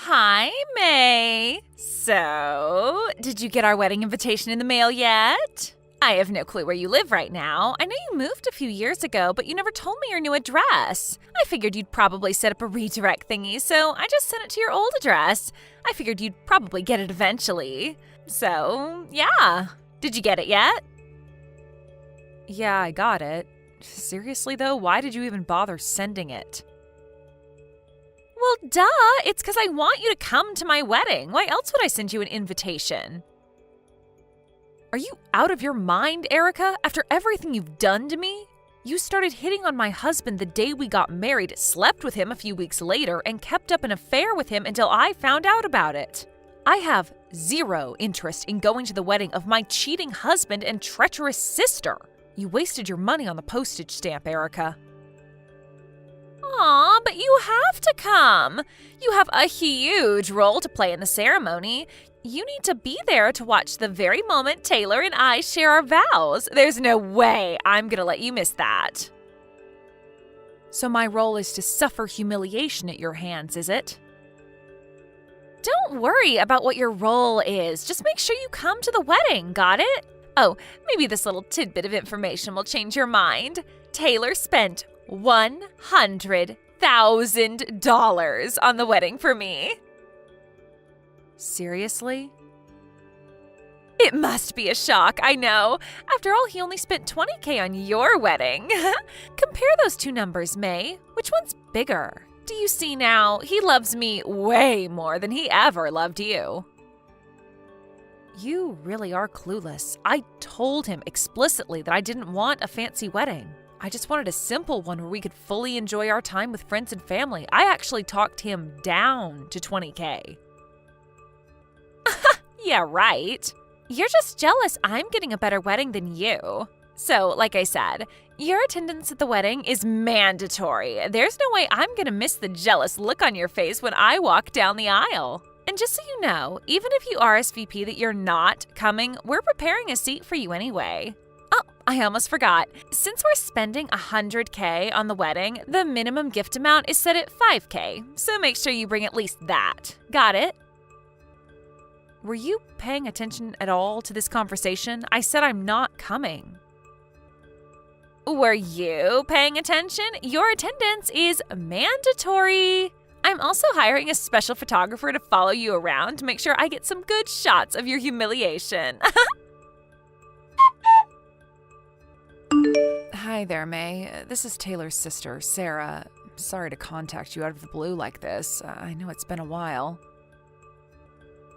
Hi, May. So, did you get our wedding invitation in the mail yet? I have no clue where you live right now. I know you moved a few years ago, but you never told me your new address. I figured you'd probably set up a redirect thingy, so I just sent it to your old address. I figured you'd probably get it eventually. So, yeah. Did you get it yet? Yeah, I got it. Seriously, though, why did you even bother sending it? Well, duh. It's because I want you to come to my wedding. Why else would I send you an invitation? Are you out of your mind, Erica? After everything you've done to me? You started hitting on my husband the day we got married, slept with him a few weeks later, and kept up an affair with him until I found out about it. I have zero interest in going to the wedding of my cheating husband and treacherous sister. You wasted your money on the postage stamp, Erica. Aw, but you have to come. You have a huge role to play in the ceremony. You need to be there to watch the very moment Taylor and I share our vows. There's no way I'm gonna let you miss that. So my role is to suffer humiliation at your hands, is it? Don't worry about what your role is. Just make sure you come to the wedding, got it? Oh, maybe this little tidbit of information will change your mind. Taylor spent $100,000 on the wedding for me. Seriously? It must be a shock, I know. After all, he only spent $20,000 on your wedding. Compare those two numbers, May. Which one's bigger? Do you see now? He loves me way more than he ever loved you. You really are clueless. I told him explicitly that I didn't want a fancy wedding. I just wanted a simple one where we could fully enjoy our time with friends and family. I actually talked him down to $20,000. Yeah, right. You're just jealous I'm getting a better wedding than you. So, like I said, your attendance at the wedding is mandatory. There's no way I'm gonna miss the jealous look on your face when I walk down the aisle. And just so you know, even if you RSVP that you're not coming, we're preparing a seat for you anyway. Oh, I almost forgot. Since we're spending $100,000 on the wedding, the minimum gift amount is set at $5,000. So make sure you bring at least that. Got it? Were you paying attention at all to this conversation? I said I'm not coming. Were you paying attention? Your attendance is mandatory. I'm also hiring a special photographer to follow you around to make sure I get some good shots of your humiliation. Hi there, May. This is Taylor's sister, Sarah. Sorry to contact you out of the blue like this. I know it's been a while.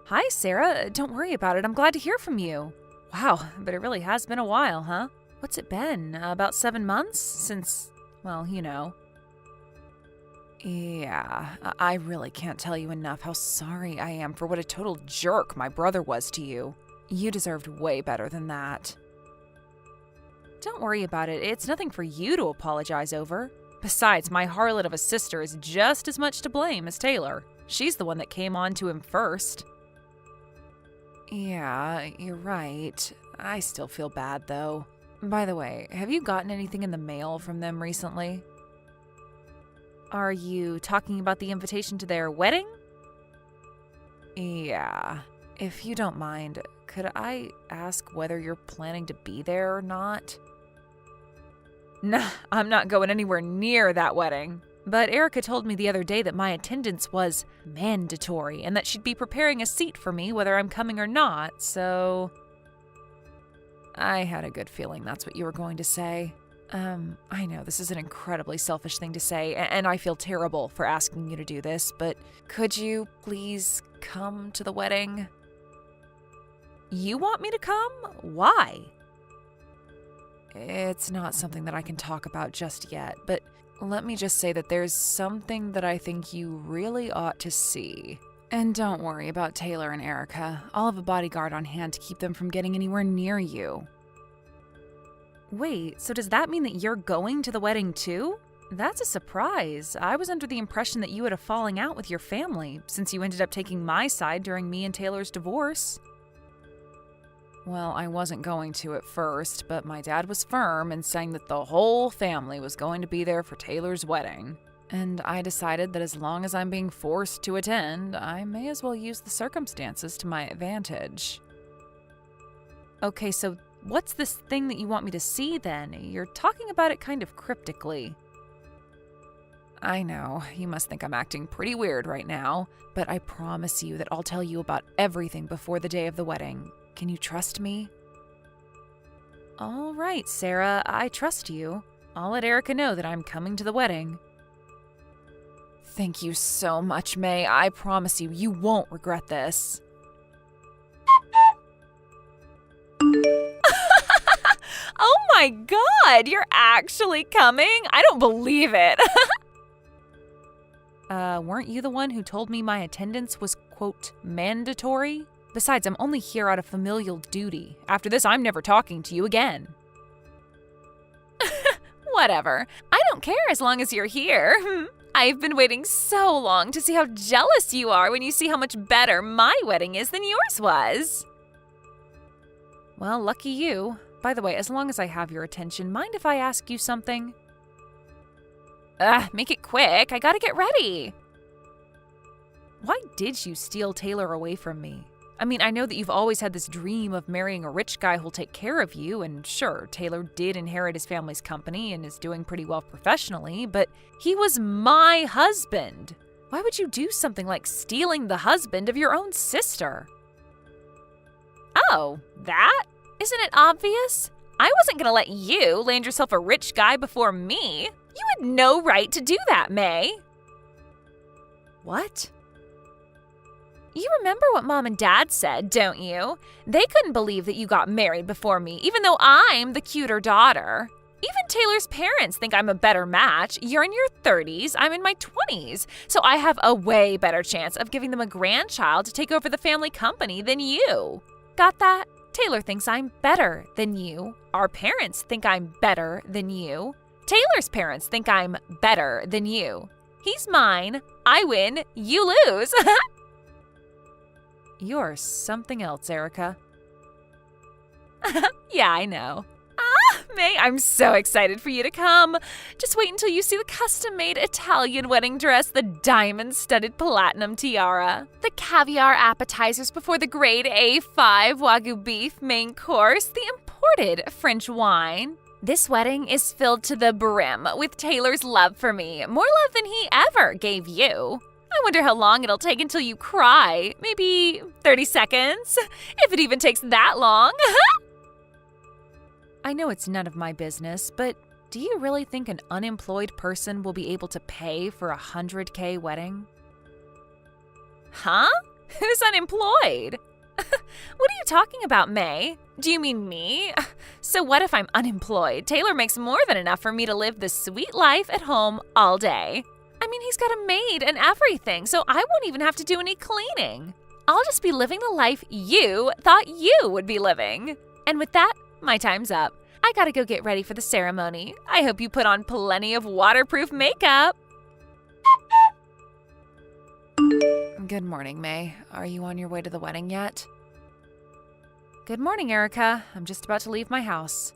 Hi, Sarah. Don't worry about it. I'm glad to hear from you. Wow, but it really has been a while, huh? What's it been? About 7 months? Since, well, you know. Yeah, I really can't tell you enough how sorry I am for what a total jerk my brother was to you. You deserved way better than that. Don't worry about it. It's nothing for you to apologize over. Besides, my harlot of a sister is just as much to blame as Taylor. She's the one that came on to him first. Yeah, you're right. I still feel bad, though. By the way, have you gotten anything in the mail from them recently? Are you talking about the invitation to their wedding? Yeah. If you don't mind, could I ask whether you're planning to be there or not? Nah, I'm not going anywhere near that wedding. But Erica told me the other day that my attendance was mandatory and that she'd be preparing a seat for me whether I'm coming or not, so... I had a good feeling that's what you were going to say. I know this is an incredibly selfish thing to say, and I feel terrible for asking you to do this, but could you please come to the wedding? You want me to come? Why? It's not something that I can talk about just yet, but let me just say that there's something that I think you really ought to see. And don't worry about Taylor and Erica. I'll have a bodyguard on hand to keep them from getting anywhere near you. Wait, so does that mean that you're going to the wedding too? That's a surprise. I was under the impression that you had a falling out with your family, since you ended up taking my side during me and Taylor's divorce. Well, I wasn't going to at first, but my dad was firm in saying that the whole family was going to be there for Taylor's wedding. And I decided that as long as I'm being forced to attend, I may as well use the circumstances to my advantage. Okay, so what's this thing that you want me to see then? You're talking about it kind of cryptically. I know, you must think I'm acting pretty weird right now, but I promise you that I'll tell you about everything before the day of the wedding. Can you trust me? All right, Sarah, I trust you. I'll let Erica know that I'm coming to the wedding. Thank you so much, May. I promise you, you won't regret this. Oh my God, you're actually coming? I don't believe it. Weren't you the one who told me my attendance was, quote, mandatory? Besides, I'm only here out of familial duty. After this, I'm never talking to you again. Whatever. I don't care as long as you're here. I've been waiting so long to see how jealous you are when you see how much better my wedding is than yours was. Well, lucky you. By the way, as long as I have your attention, mind if I ask you something? Make it quick. I gotta get ready. Why did you steal Taylor away from me? I mean, I know that you've always had this dream of marrying a rich guy who'll take care of you, and sure, Taylor did inherit his family's company and is doing pretty well professionally, but he was my husband. Why would you do something like stealing the husband of your own sister? Oh, that? Isn't it obvious? I wasn't gonna let you land yourself a rich guy before me. You had no right to do that, May. What? You remember what Mom and Dad said, don't you? They couldn't believe that you got married before me, even though I'm the cuter daughter. Even Taylor's parents think I'm a better match. You're in your 30s, I'm in my 20s, so I have a way better chance of giving them a grandchild to take over the family company than you. Got that? Taylor thinks I'm better than you. Our parents think I'm better than you. Taylor's parents think I'm better than you. He's mine. I win. You lose. You're something else, Erica. Yeah, I know. May, I'm so excited for you to come. Just wait until you see the custom-made Italian wedding dress, the diamond-studded platinum tiara, the caviar appetizers before the grade A5 Wagyu beef main course, the imported French wine. This wedding is filled to the brim with Taylor's love for me, more love than he ever gave you. I wonder how long it'll take until you cry. Maybe 30 seconds? If it even takes that long. I know it's none of my business, but do you really think an unemployed person will be able to pay for a $100K wedding? Huh? Who's unemployed? What are you talking about, May? Do you mean me? So what if I'm unemployed? Taylor makes more than enough for me to live the sweet life at home all day. I mean, he's got a maid and everything, so I won't even have to do any cleaning. I'll just be living the life you thought you would be living. And with that, my time's up. I gotta go get ready for the ceremony. I hope you put on plenty of waterproof makeup. Good morning, May. Are you on your way to the wedding yet? Good morning, Erica. I'm just about to leave my house.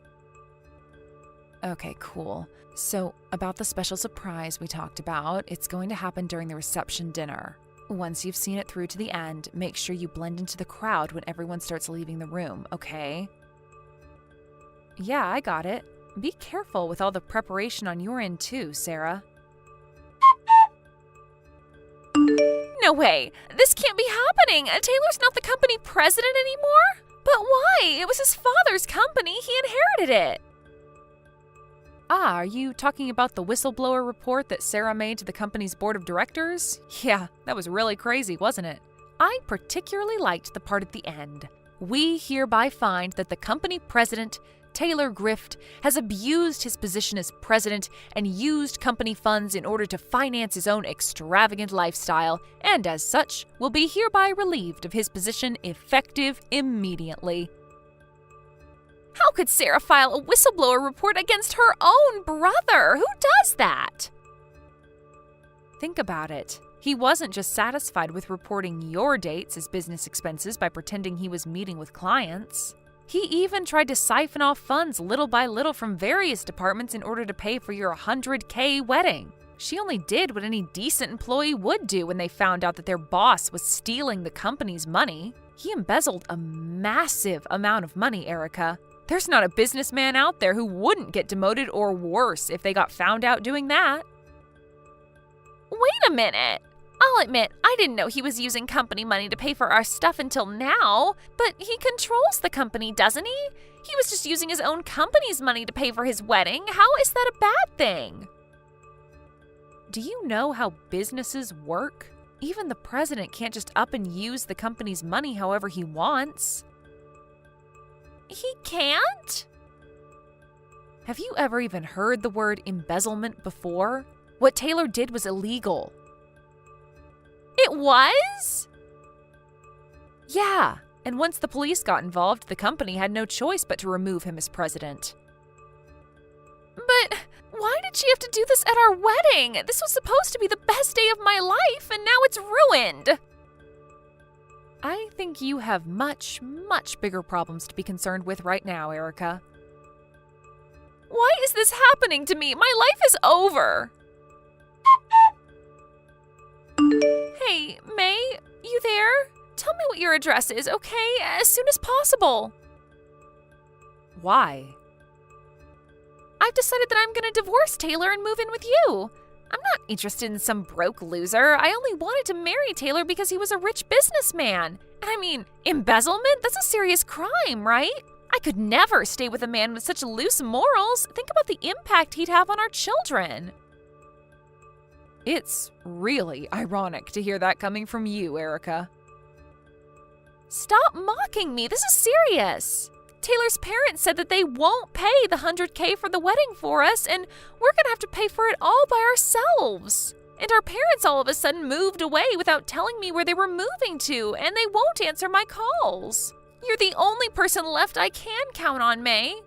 Okay, cool. So, about the special surprise we talked about, it's going to happen during the reception dinner. Once you've seen it through to the end, make sure you blend into the crowd when everyone starts leaving the room, okay? Yeah, I got it. Be careful with all the preparation on your end too, Sarah. No way! This can't be happening! Taylor's not the company president anymore? But why? It was his father's company. He inherited it. Ah, are you talking about the whistleblower report that Sarah made to the company's board of directors? Yeah, that was really crazy, wasn't it? I particularly liked the part at the end. We hereby find that the company president, Taylor Grift, has abused his position as president and used company funds in order to finance his own extravagant lifestyle, and as such, will be hereby relieved of his position effective immediately. How could Sarah file a whistleblower report against her own brother? Who does that? Think about it. He wasn't just satisfied with reporting your dates as business expenses by pretending he was meeting with clients. He even tried to siphon off funds little by little from various departments in order to pay for your $100K wedding. She only did what any decent employee would do when they found out that their boss was stealing the company's money. He embezzled a massive amount of money, Erica. There's not a businessman out there who wouldn't get demoted or worse if they got found out doing that. Wait a minute. I'll admit, I didn't know he was using company money to pay for our stuff until now, but he controls the company, doesn't he? He was just using his own company's money to pay for his wedding. How is that a bad thing? Do you know how businesses work? Even the president can't just up and use the company's money however he wants. He can't? Have you ever even heard the word embezzlement before? What Taylor did was illegal. It was? Yeah, and once the police got involved, the company had no choice but to remove him as president. But why did she have to do this at our wedding? This was supposed to be the best day of my life, and now it's ruined. I think you have much, much bigger problems to be concerned with right now, Erica. Why is this happening to me? My life is over. Hey, May, you there? Tell me what your address is, okay? As soon as possible. Why? I've decided that I'm going to divorce Taylor and move in with you. I'm not interested in some broke loser. I only wanted to marry Taylor because he was a rich businessman. And I mean, embezzlement? That's a serious crime, right? I could never stay with a man with such loose morals. Think about the impact he'd have on our children. It's really ironic to hear that coming from you, Erica. Stop mocking me. This is serious. Taylor's parents said that they won't pay the $100K for the wedding for us, and we're going to have to pay for it all by ourselves. And our parents all of a sudden moved away without telling me where they were moving to, and they won't answer my calls. You're the only person left I can count on, May.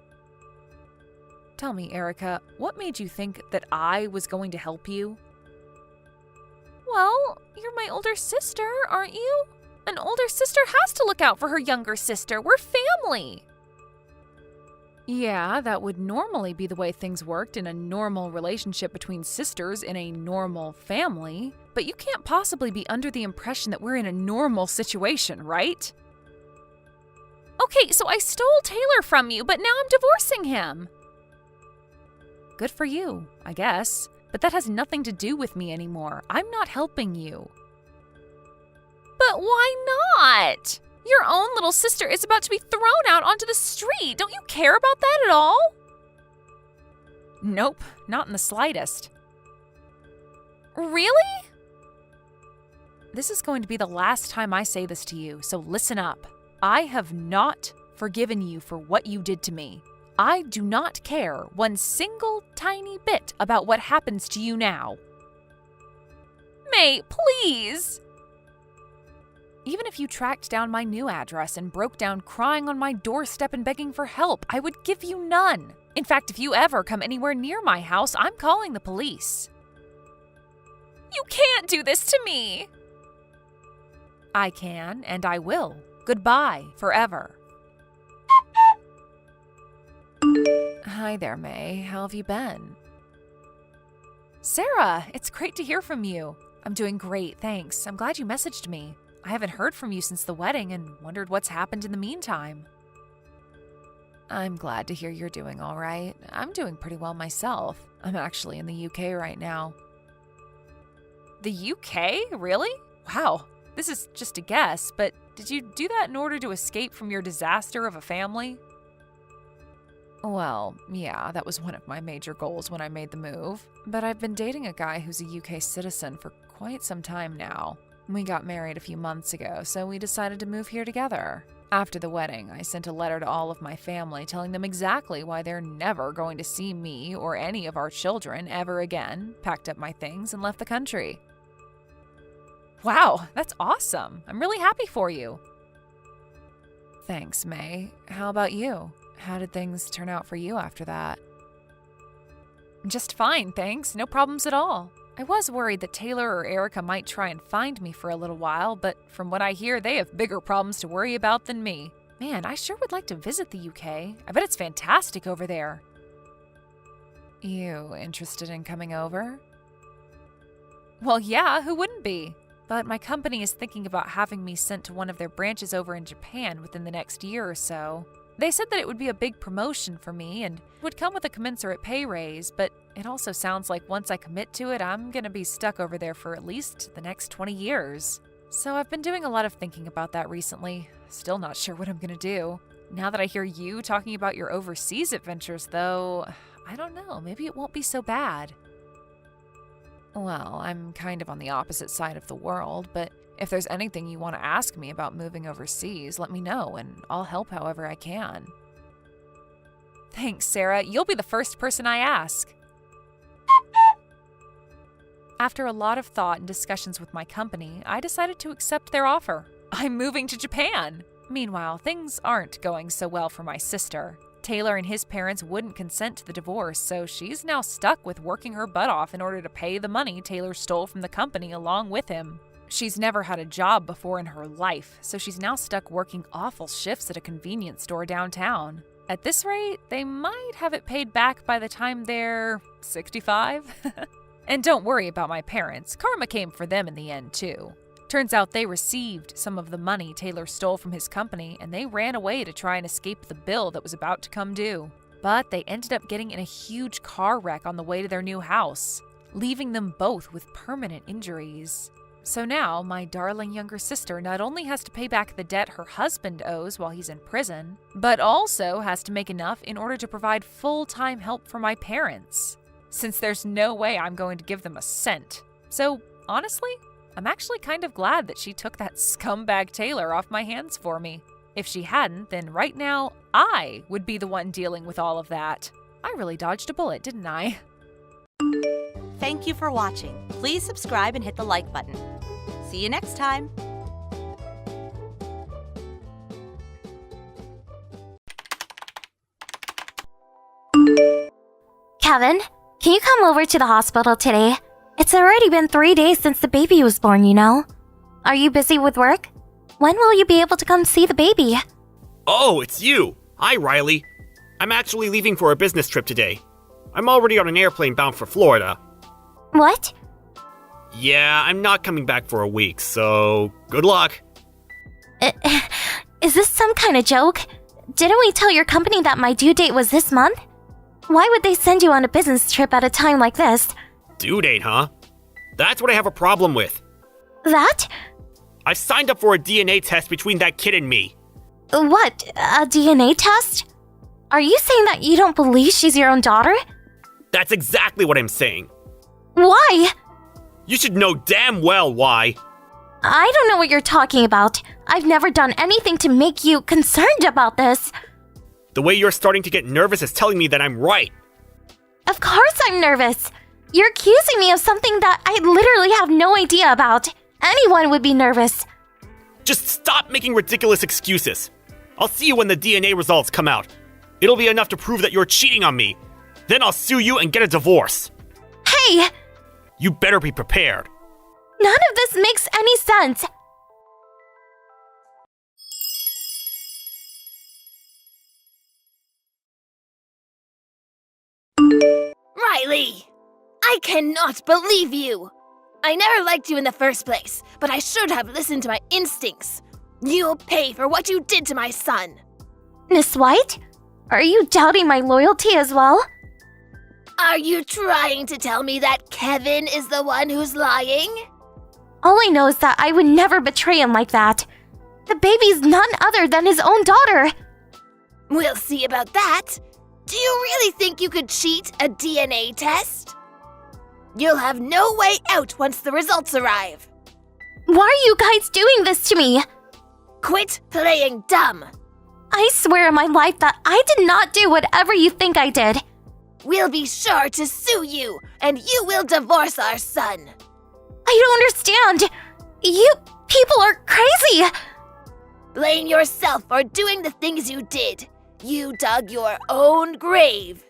Tell me, Erica, what made you think that I was going to help you? Well, you're my older sister, aren't you? An older sister has to look out for her younger sister. We're family. Yeah, that would normally be the way things worked in a normal relationship between sisters in a normal family. But you can't possibly be under the impression that we're in a normal situation, right? Okay, so I stole Taylor from you, but now I'm divorcing him. Good for you, I guess. But that has nothing to do with me anymore. I'm not helping you. But why not? Your own little sister is about to be thrown out onto the street. Don't you care about that at all? Nope, not in the slightest. Really? This is going to be the last time I say this to you, so listen up. I have not forgiven you for what you did to me. I do not care one single tiny bit about what happens to you now. May, please! Even if you tracked down my new address and broke down crying on my doorstep and begging for help, I would give you none. In fact, if you ever come anywhere near my house, I'm calling the police. You can't do this to me! I can, and I will. Goodbye, forever. Hi there, May. How have you been? Sarah, it's great to hear from you. I'm doing great, thanks. I'm glad you messaged me. I haven't heard from you since the wedding and wondered what's happened in the meantime. I'm glad to hear you're doing all right. I'm doing pretty well myself. I'm actually in the UK right now. The UK? Really? Wow, this is just a guess, but did you do that in order to escape from your disaster of a family? Well, yeah, that was one of my major goals when I made the move. But I've been dating a guy who's a UK citizen for quite some time now. We got married a few months ago, so we decided to move here together. After the wedding, I sent a letter to all of my family telling them exactly why they're never going to see me or any of our children ever again, packed up my things, and left the country. Wow, that's awesome. I'm really happy for you. Thanks, May. How about you? How did things turn out for you after that? Just fine, thanks. No problems at all. I was worried that Taylor or Erica might try and find me for a little while, but from what I hear, they have bigger problems to worry about than me. Man, I sure would like to visit the UK. I bet it's fantastic over there. You interested in coming over? Well, yeah, who wouldn't be? But my company is thinking about having me sent to one of their branches over in Japan within the next year or so. They said that it would be a big promotion for me and would come with a commensurate pay raise, but it also sounds like once I commit to it, I'm gonna be stuck over there for at least the next 20 years. So I've been doing a lot of thinking about that recently. Still not sure what I'm gonna do. Now that I hear you talking about your overseas adventures, though, I don't know, maybe it won't be so bad. Well, I'm kind of on the opposite side of the world, but if there's anything you want to ask me about moving overseas, let me know, and I'll help however I can. Thanks, Sarah. You'll be the first person I ask. After a lot of thought and discussions with my company, I decided to accept their offer. I'm moving to Japan. Meanwhile, things aren't going so well for my sister. Taylor and his parents wouldn't consent to the divorce, so she's now stuck with working her butt off in order to pay the money Taylor stole from the company along with him. She's never had a job before in her life, so she's now stuck working awful shifts at a convenience store downtown. At this rate, they might have it paid back by the time they're 65. And don't worry about my parents. Karma came for them in the end, too. Turns out they received some of the money Taylor stole from his company, and they ran away to try and escape the bill that was about to come due. But they ended up getting in a huge car wreck on the way to their new house, leaving them both with permanent injuries. So now, my darling younger sister not only has to pay back the debt her husband owes while he's in prison, but also has to make enough in order to provide full-time help for my parents, since there's no way I'm going to give them a cent. So, honestly, I'm actually kind of glad that she took that scumbag Taylor off my hands for me. If she hadn't, then right now, I would be the one dealing with all of that. I really dodged a bullet, didn't I? Thank you for watching. Please subscribe and hit the like button. See you next time. Kevin, can you come over to the hospital today? It's already been 3 days since the baby was born, you know. Are you busy with work? When will you be able to come see the baby? Oh, it's you! Hi, Riley. I'm actually leaving for a business trip today. I'm already on an airplane bound for Florida. What? Yeah, I'm not coming back for a week, so good luck. Is this some kind of joke? Didn't we tell your company that my due date was this month? Why would they send you on a business trip at a time like this? Due date, huh? That's what I have a problem with. That? I've signed up for a DNA test between that kid and me. What? A DNA test? Are you saying that you don't believe she's your own daughter? That's exactly what I'm saying. Why? You should know damn well why. I don't know what you're talking about. I've never done anything to make you concerned about this. The way you're starting to get nervous is telling me that I'm right. Of course I'm nervous. You're accusing me of something that I literally have no idea about. Anyone would be nervous. Just stop making ridiculous excuses. I'll see you when the DNA results come out. It'll be enough to prove that you're cheating on me. Then I'll sue you and get a divorce. Hey! You better be prepared. None of this makes any sense. Riley! I cannot believe you! I never liked you in the first place, but I should have listened to my instincts. You'll pay for what you did to my son. Miss White? Are you doubting my loyalty as well? Are you trying to tell me that Kevin is the one who's lying? All I know is that I would never betray him like that. The baby's none other than his own daughter. We'll see about that. Do you really think you could cheat a DNA test? You'll have no way out once the results arrive. Why are you guys doing this to me? Quit playing dumb. I swear on my life that I did not do whatever you think I did. We'll be sure to sue you, and you will divorce our son. I don't understand. You people are crazy. Blame yourself for doing the things you did. You dug your own grave.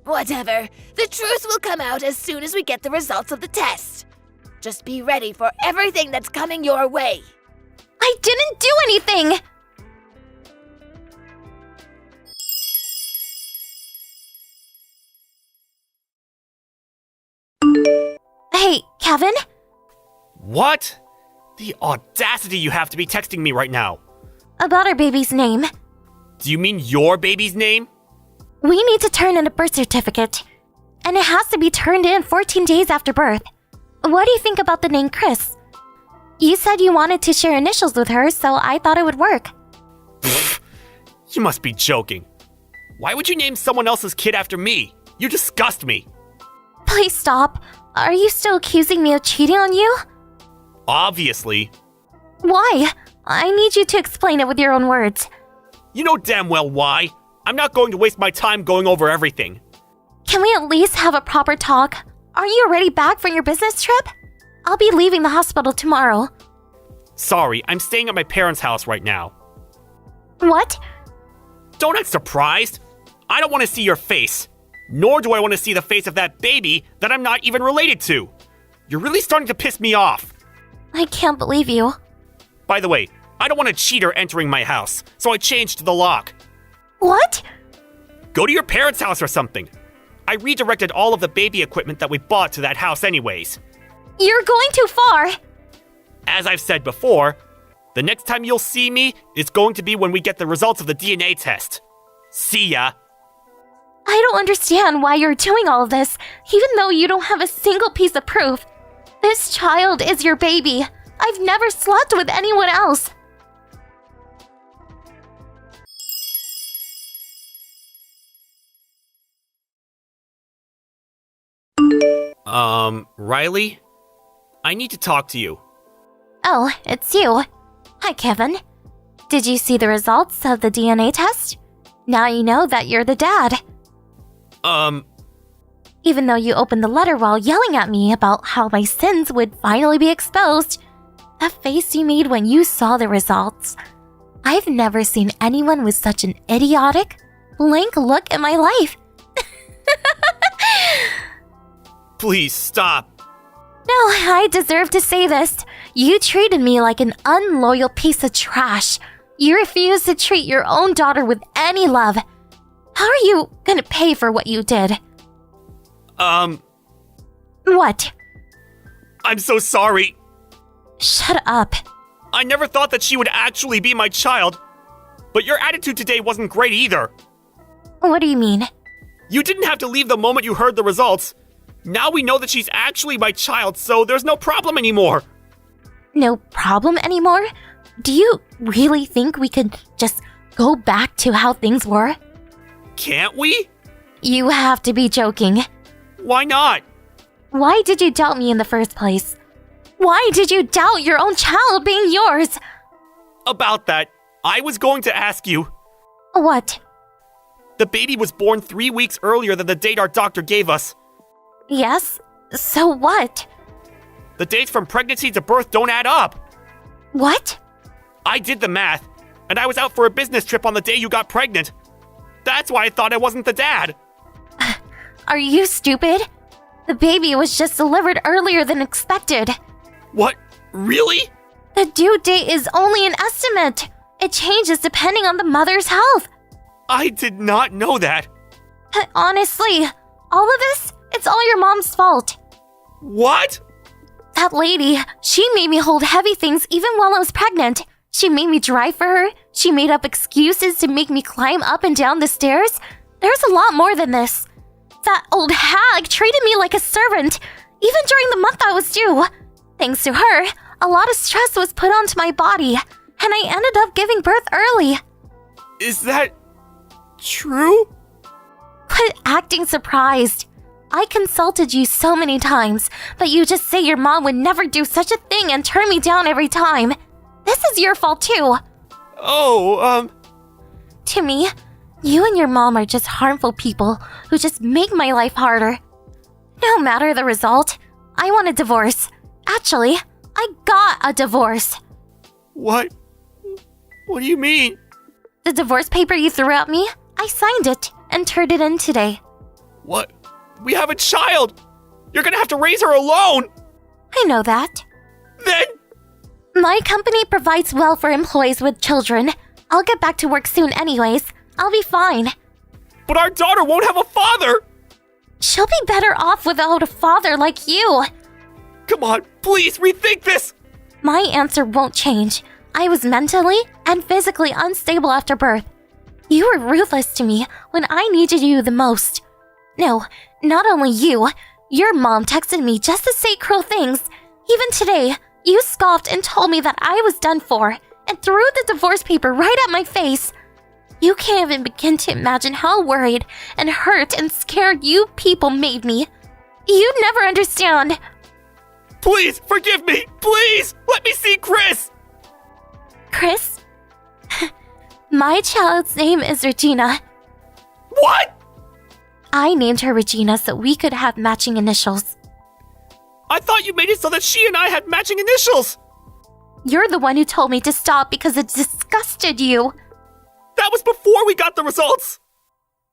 Whatever, the truth will come out as soon as we get the results of the test. Just be ready for everything that's coming your way. I didn't do anything. Hey, Kevin? What? The audacity you have to be texting me right now. About our baby's name. Do you mean your baby's name? We need to turn in a birth certificate. And it has to be turned in 14 days after birth. What do you think about the name Chris? You said you wanted to share initials with her, so I thought it would work. You must be joking. Why would you name someone else's kid after me? You disgust me. Please stop. Are you still accusing me of cheating on you? Obviously. Why? I need you to explain it with your own words. You know damn well why. I'm not going to waste my time going over everything. Can we at least have a proper talk? Are you already back from your business trip? I'll be leaving the hospital tomorrow. Sorry, I'm staying at my parents' house right now. What? Don't act surprised. I don't want to see your face. Nor do I want to see the face of that baby that I'm not even related to. You're really starting to piss me off. I can't believe you. By the way, I don't want a cheater entering my house, so I changed the lock. What? Go to your parents' house or something. I redirected all of the baby equipment that we bought to that house anyways. You're going too far. As I've said before, the next time you'll see me is going to be when we get the results of the DNA test. See ya. I don't understand why you're doing all of this, even though you don't have a single piece of proof. This child is your baby. I've never slept with anyone else. Riley? I need to talk to you. Oh, it's you. Hi, Kevin. Did you see the results of the DNA test? Now you know that you're the dad. Even though you opened the letter while yelling at me about how my sins would finally be exposed, that face you made when you saw the results. I've never seen anyone with such an idiotic, blank look in my life. Please stop. No, I deserve to say this. You treated me like an unloyal piece of trash. You refused to treat your own daughter with any love. How are you gonna pay for what you did? What? I'm so sorry. Shut up. I never thought that she would actually be my child. But your attitude today wasn't great either. What do you mean? You didn't have to leave the moment you heard the results. Now we know that she's actually my child, so there's no problem anymore. No problem anymore? Do you really think we could just go back to how things were? Can't we? You have to be joking. Why not? Why did you doubt me in the first place? Why did you doubt your own child being yours? About that, I was going to ask you. What? The baby was born 3 weeks earlier than the date our doctor gave us. Yes? So what? The dates from pregnancy to birth don't add up. What? I did the math, and I was out for a business trip on the day you got pregnant. That's why I thought I wasn't the dad. Are you stupid? The baby was just delivered earlier than expected. What? Really? The due date is only an estimate. It changes depending on the mother's health. I did not know that. Honestly, all of this, it's all your mom's fault. What? That lady, she made me hold heavy things even while I was pregnant. She made me drive for her. She made up excuses to make me climb up and down the stairs. There's a lot more than this. That old hag treated me like a servant, even during the month I was due. Thanks to her, a lot of stress was put onto my body, and I ended up giving birth early. Is that true? Quit acting surprised. I consulted you so many times, but you just say your mom would never do such a thing and turn me down every time. This is your fault too. To me, you and your mom are just harmful people who just make my life harder. No matter the result, I want a divorce. Actually, I got a divorce. What? What do you mean? The divorce paper you threw at me, I signed it and turned it in today. What? We have a child! You're gonna have to raise her alone! I know that. Then... My company provides well for employees with children. I'll get back to work soon anyways. I'll be fine. But our daughter won't have a father! She'll be better off without a father like you. Come on, please rethink this! My answer won't change. I was mentally and physically unstable after birth. You were ruthless to me when I needed you the most. No, not only you. Your mom texted me just to say cruel things. Even today, you scoffed and told me that I was done for and threw the divorce paper right at my face. You can't even begin to imagine how worried and hurt and scared you people made me. You'd never understand. Please, forgive me! Please! Let me see Chris! Chris? My child's name is Regina. What? I named her Regina so we could have matching initials. I thought you made it so that she and I had matching initials! You're the one who told me to stop because it disgusted you. That was before we got the results!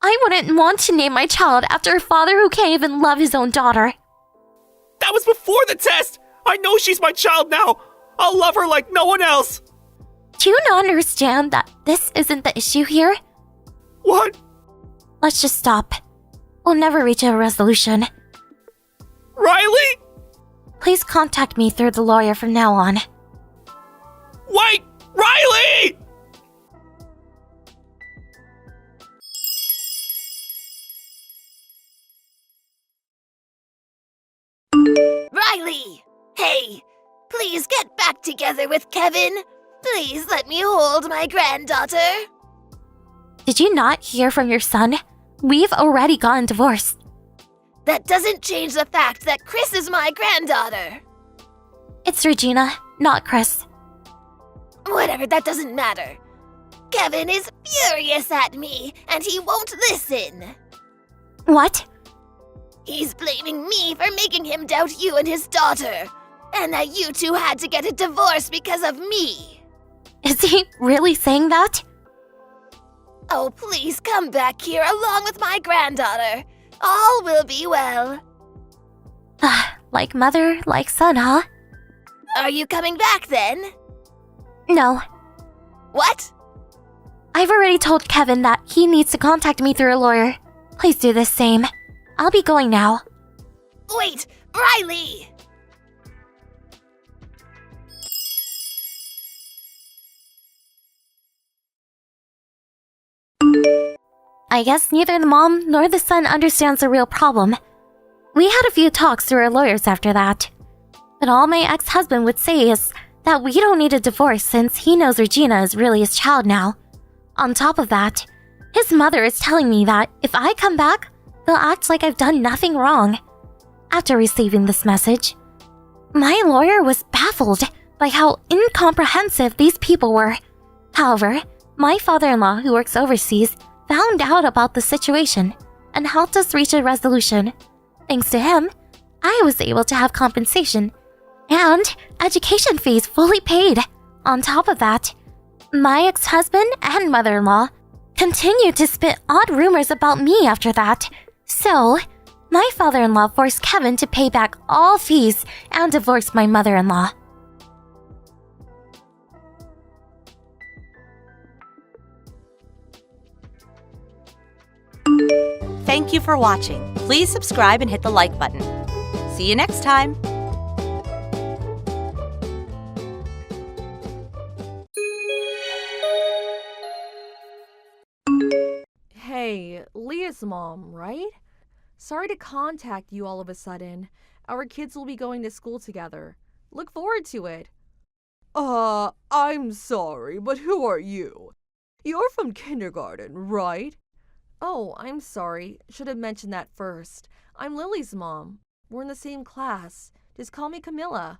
I wouldn't want to name my child after a father who can't even love his own daughter. That was before the test! I know she's my child now! I'll love her like no one else! Do you not understand that this isn't the issue here? What? Let's just stop. We'll never reach a resolution. Riley? Please contact me through the lawyer from now on. Wait! Riley! Riley! Hey! Please get back together with Kevin! Please let me hold my granddaughter! Did you not hear from your son? We've already gotten divorced. That doesn't change the fact that Chris is my granddaughter! It's Regina, not Chris. Whatever, that doesn't matter. Kevin is furious at me, and he won't listen. What? He's blaming me for making him doubt you and his daughter, and that you two had to get a divorce because of me. Is he really saying that? Oh, please come back here along with my granddaughter. All will be well. Like mother, like son, huh? Are you coming back then? No. What? I've already told Kevin that he needs to contact me through a lawyer. Please do the same. I'll be going now. Wait, Riley! I guess neither the mom nor the son understands the real problem. We had a few talks through our lawyers after that. But all my ex-husband would say is that we don't need a divorce since he knows Regina is really his child now. On top of that, his mother is telling me that if I come back, they'll act like I've done nothing wrong. After receiving this message, my lawyer was baffled by how incomprehensive these people were. However, my father-in-law, who works overseas, found out about the situation and helped us reach a resolution. Thanks to him, I was able to have compensation and education fees fully paid. On top of that, my ex-husband and mother-in-law continued to spit odd rumors about me after that. So, my father-in-law forced Kevin to pay back all fees and divorce my mother-in-law. Thank you for watching. Please subscribe and hit the like button. See you next time. Hey, Leah's mom, right? Sorry to contact you all of a sudden. Our kids will be going to school together. Look forward to it. I'm sorry, but who are you? You're from kindergarten, right? Oh, I'm sorry. Should have mentioned that first. I'm Lily's mom. We're in the same class. Just call me Camilla.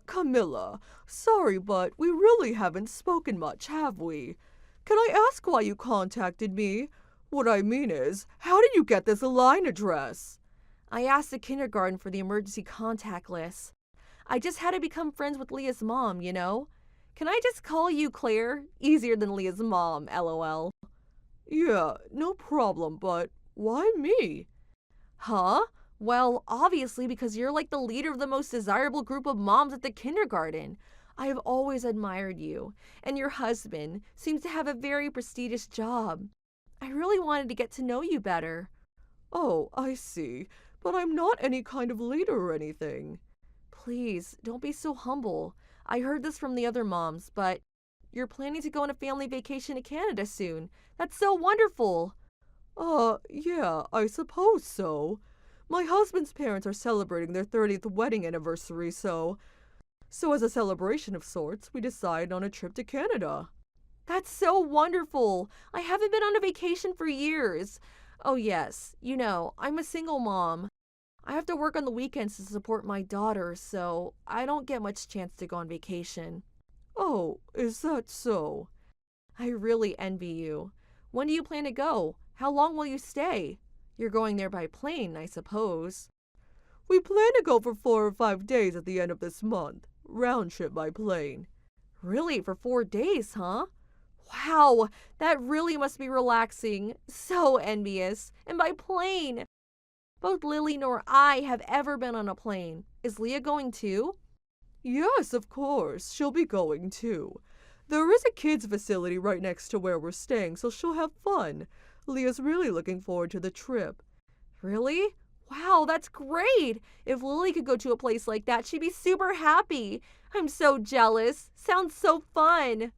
Camilla. Sorry, but we really haven't spoken much, have we? Can I ask why you contacted me? What I mean is, how did you get this line address? I asked the kindergarten for the emergency contact list. I just had to become friends with Leah's mom, you know? Can I just call you Claire? Easier than Leah's mom, lol. Yeah, no problem, but why me? Huh? Well, obviously because you're like the leader of the most desirable group of moms at the kindergarten. I have always admired you, and your husband seems to have a very prestigious job. I really wanted to get to know you better. Oh, I see, but I'm not any kind of leader or anything. please, don't be so humble. I heard this from the other moms, but you're planning to go on a family vacation to Canada soon. That's so wonderful. Yeah, I suppose so. My husband's parents are celebrating their 30th wedding anniversary, so as a celebration of sorts, we decided on a trip to Canada. That's so wonderful. I haven't been on a vacation for years. Oh, yes. You know, I'm a single mom. I have to work on the weekends to support my daughter, so I don't get much chance to go on vacation. Oh, is that so? I really envy you. When do you plan to go? How long will you stay? You're going there by plane, I suppose. We plan to go for 4 or 5 days at the end of this month. Round trip by plane. Really? For 4 days, huh? Wow, that really must be relaxing. So envious. And by plane. Both Lily nor I have ever been on a plane. Is Leah going too? Yes, of course. She'll be going too. There is a kids' facility right next to where we're staying, so she'll have fun. Leah's really looking forward to the trip. Really? Wow, that's great. If Lily could go to a place like that, she'd be super happy. I'm so jealous. Sounds so fun.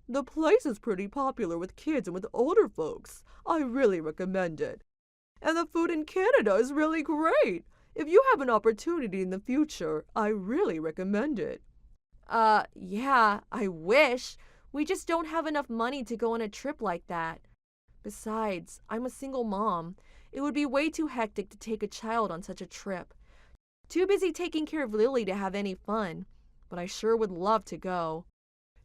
The place is pretty popular with kids and with older folks. I really recommend it. And the food in Canada is really great. If you have an opportunity in the future, I really recommend it. Yeah, I wish. We just don't have enough money to go on a trip like that. Besides, I'm a single mom. It would be way too hectic to take a child on such a trip. Too busy taking care of Lily to have any fun. But I sure would love to go.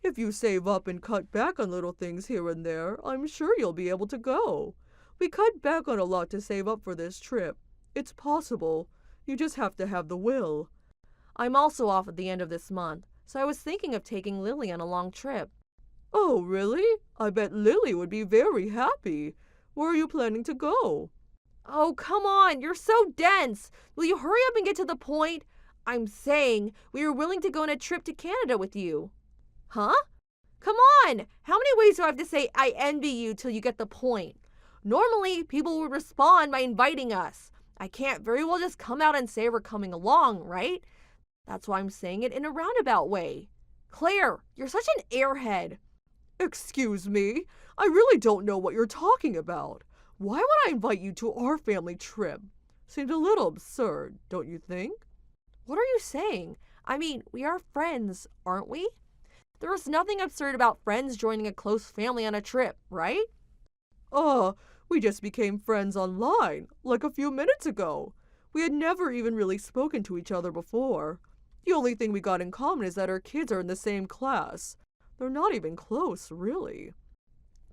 If you save up and cut back on little things here and there, I'm sure you'll be able to go. We cut back on a lot to save up for this trip. It's possible. You just have to have the will. I'm also off at the end of this month, so I was thinking of taking Lily on a long trip. Oh, really? I bet Lily would be very happy. Where are you planning to go? Oh, come on, you're so dense. Will you hurry up and get to the point? I'm saying we are willing to go on a trip to Canada with you. Huh? Come on! How many ways do I have to say I envy you till you get the point? Normally, people would respond by inviting us. I can't very well just come out and say we're coming along, right? That's why I'm saying it in a roundabout way. Claire, you're such an airhead. Excuse me? I really don't know what you're talking about. Why would I invite you to our family trip? Seems a little absurd, don't you think? What are you saying? I mean, we are friends, aren't we? There is nothing absurd about friends joining a close family on a trip, right? We just became friends online, like a few minutes ago. We had never even really spoken to each other before. The only thing we got in common is that our kids are in the same class. They're not even close, really.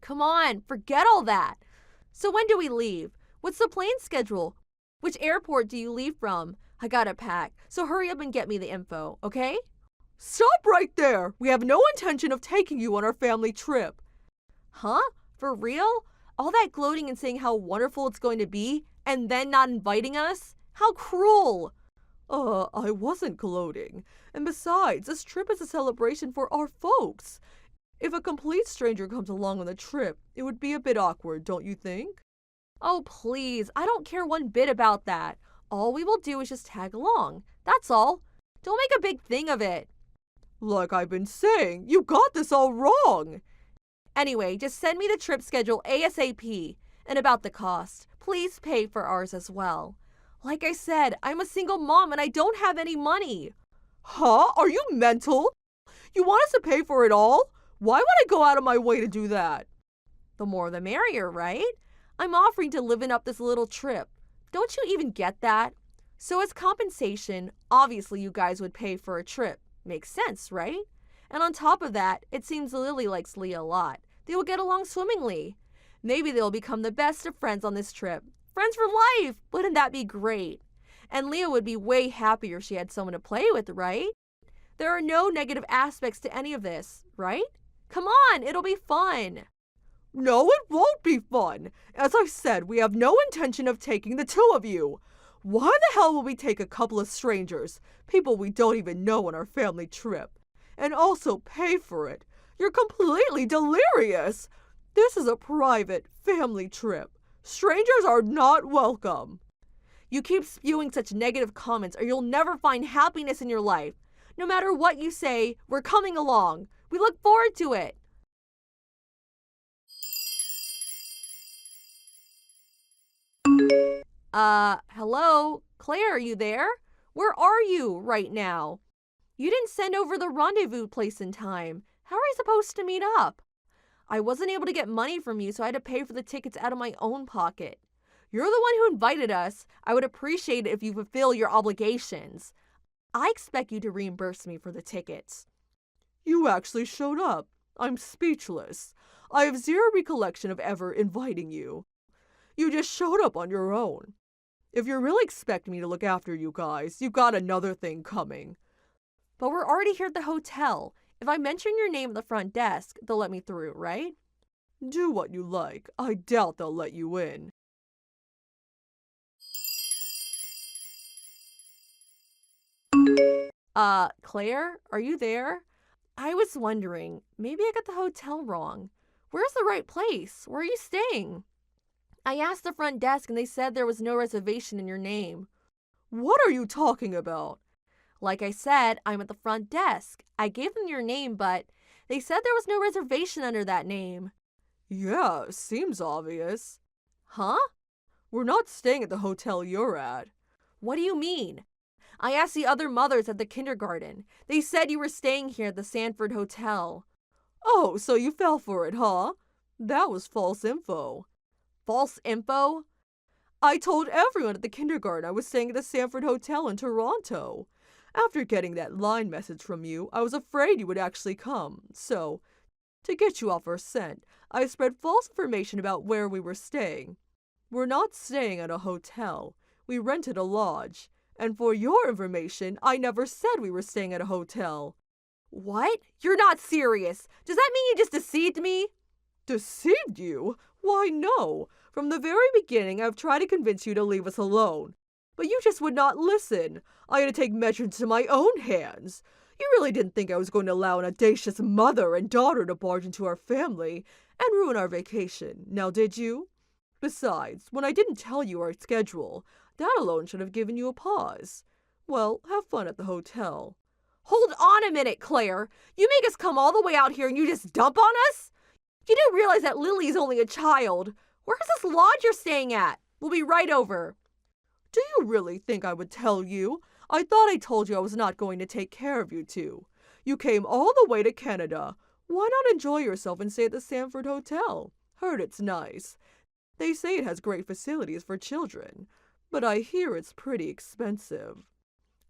Come on, forget all that. So when do we leave? What's the plane schedule? Which airport do you leave from? I gotta pack, so hurry up and get me the info, okay? Stop right there! We have no intention of taking you on our family trip. Huh? For real? All that gloating and saying how wonderful it's going to be, and then not inviting us? How cruel! I wasn't gloating. And besides, this trip is a celebration for our folks. If a complete stranger comes along on the trip, it would be a bit awkward, don't you think? Oh, please, I don't care one bit about that. All we will do is just tag along. That's all. Don't make a big thing of it. Like I've been saying, you got this all wrong. Anyway, just send me the trip schedule ASAP. And about the cost, please pay for ours as well. Like I said, I'm a single mom and I don't have any money. Huh? Are you mental? You want us to pay for it all? Why would I go out of my way to do that? The more the merrier, right? I'm offering to liven up this little trip. Don't you even get that? So as compensation, obviously you guys would pay for a trip. Makes sense, right? And on top of that, it seems Lily likes Leah a lot. They will get along swimmingly. Maybe they'll become the best of friends on this trip. Friends for life! Wouldn't that be great? And Leah would be way happier if she had someone to play with, right? There are no negative aspects to any of this, right? Come on, it'll be fun. No, it won't be fun. As I said, we have no intention of taking the two of you. Why the hell will we take a couple of strangers, people we don't even know, on our family trip? And also pay for it? You're completely delirious. This is a private family trip. Strangers are not welcome. You keep spewing such negative comments or you'll never find happiness in your life. No matter what you say, we're coming along. We look forward to it. Hello? Claire, are you there? Where are you right now? You didn't send over the rendezvous place in time. How are we supposed to meet up? I wasn't able to get money from you, so I had to pay for the tickets out of my own pocket. You're the one who invited us. I would appreciate it if you fulfill your obligations. I expect you to reimburse me for the tickets. You actually showed up. I'm speechless. I have zero recollection of ever inviting you. You just showed up on your own. If you really expect me to look after you guys, you've got another thing coming. But we're already here at the hotel. If I mention your name at the front desk, they'll let me through, right? Do what you like. I doubt they'll let you in. Claire, are you there? I was wondering, maybe I got the hotel wrong. Where's the right place? Where are you staying? I asked the front desk and they said there was no reservation in your name. What are you talking about? Like I said, I'm at the front desk. I gave them your name, but they said there was no reservation under that name. Yeah, seems obvious. Huh? We're not staying at the hotel you're at. What do you mean? I asked the other mothers at the kindergarten. They said you were staying here at the Sanford Hotel. Oh, so you fell for it, huh? That was false info. False info? I told everyone at the kindergarten I was staying at the Sanford Hotel in Toronto. After getting that line message from you, I was afraid you would actually come. So, to get you off our scent, I spread false information about where we were staying. We're not staying at a hotel. We rented a lodge. And for your information, I never said we were staying at a hotel. What? You're not serious. Does that mean you just deceived me? Deceived you? Why, no. From the very beginning, I've tried to convince you to leave us alone. But you just would not listen. I had to take measures into my own hands. You really didn't think I was going to allow an audacious mother and daughter to barge into our family and ruin our vacation, now did you? Besides, when I didn't tell you our schedule, that alone should have given you a pause. Well, have fun at the hotel. Hold on a minute, Claire. You make us come all the way out here and you just dump on us? You do realize that Lily's only a child. Where's this lodge you're staying at? We'll be right over. Do you really think I would tell you? I thought I told you I was not going to take care of you two. You came all the way to Canada. Why not enjoy yourself and stay at the Sanford Hotel? Heard it's nice. They say it has great facilities for children, but I hear it's pretty expensive.